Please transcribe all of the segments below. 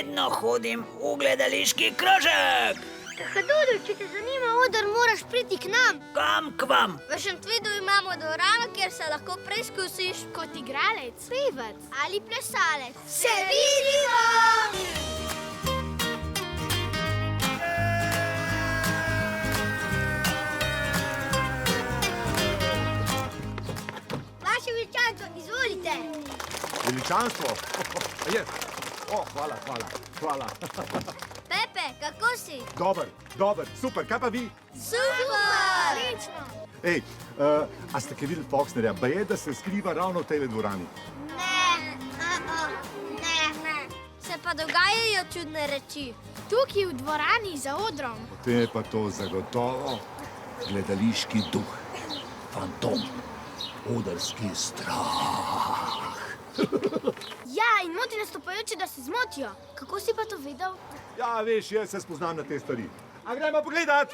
vedno hodim v gledališki krožek. Kahadudu, če te zanima oder, moraš priti k nam. Kam k vam? V Šentvidu imamo dvorano, kjer se lahko preizkusiš kot igralec, pevec ali plesalec. Se vidimo! Vaše veličanstvo, izvolite. Veličanstvo? Je. Hvala. Pepe, kako si? Dober, super, kaj pa vi? Super! Lično! Ej, a ste kaj videli Foxnerja? Baje, da se skriva ravno v tej dvorani. Ne. Se pa dogajajo čudne reči. Tukaj v dvorani za odrom. Potem je pa to zagotovo gledališki duh, fantom, odrski strah. Ja, in moti nastopajoči, da se zmotijo. Kako si pa to vedel? Ja, veš, jaz se spoznam na te stvari. A gremo pogledat?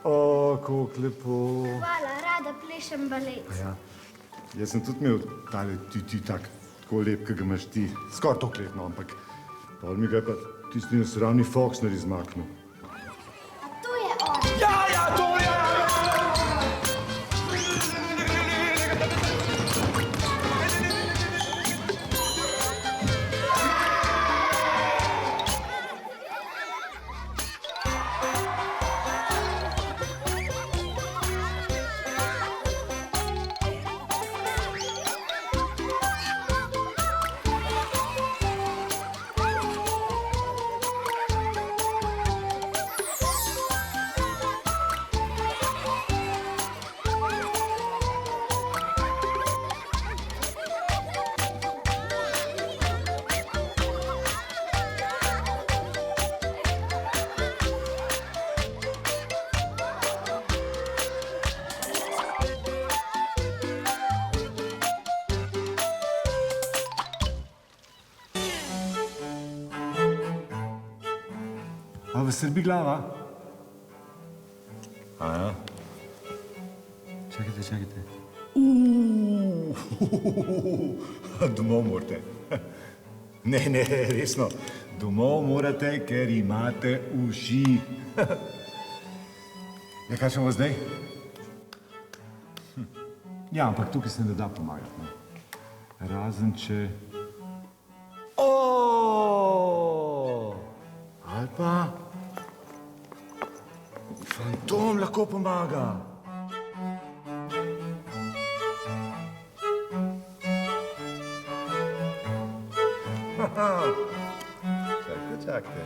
O, kako lepo. Hvala, rada plešem balet. Ja, jaz sem tudi imel tale ti tak, tako lep, ki ga imaš ti. Skoraj toliko lep, no, ampak pol mi ga je pa tisti nesravni Foxner izmaknil. A to je on. Ja, to je! A vas srbi glava? A ja? Čakajte. Domov morate. Ne, resno. Domov morate, ker imate uši. Ja, kaj ćemo zdaj? Ja, ampak tukaj se ne da pomagati. Ne? Razen če... Ali pa... Fantom lahko pomaga. Čakajte.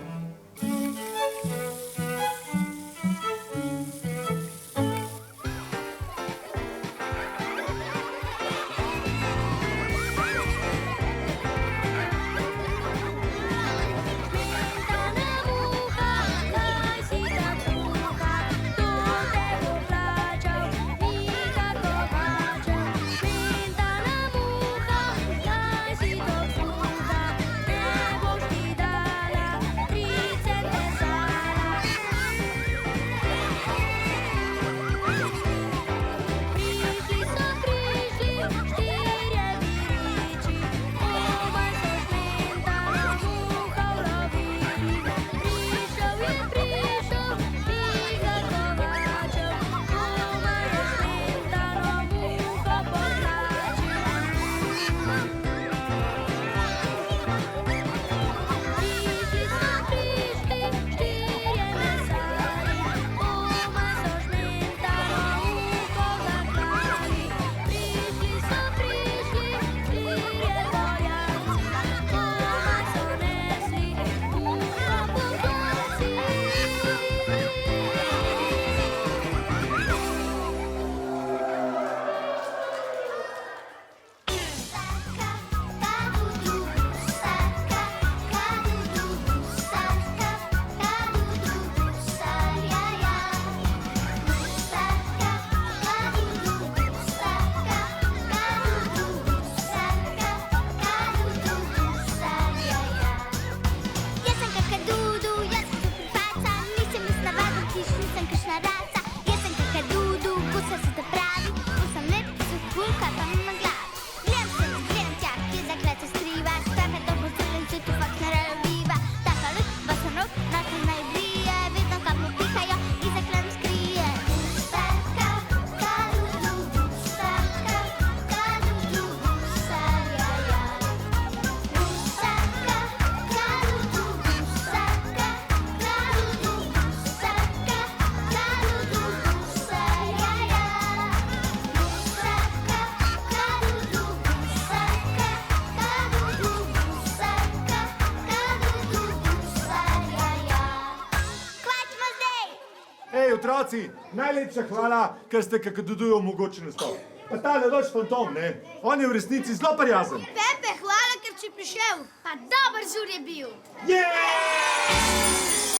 otroci, najlepša hvala, ker ste kakadudujo omogočili nastop. Pa tale loč fantom, ne? On je v resnici zelo prijazen. Pepe, hvala, ker si prišel. Pa dober žur je bil. Je!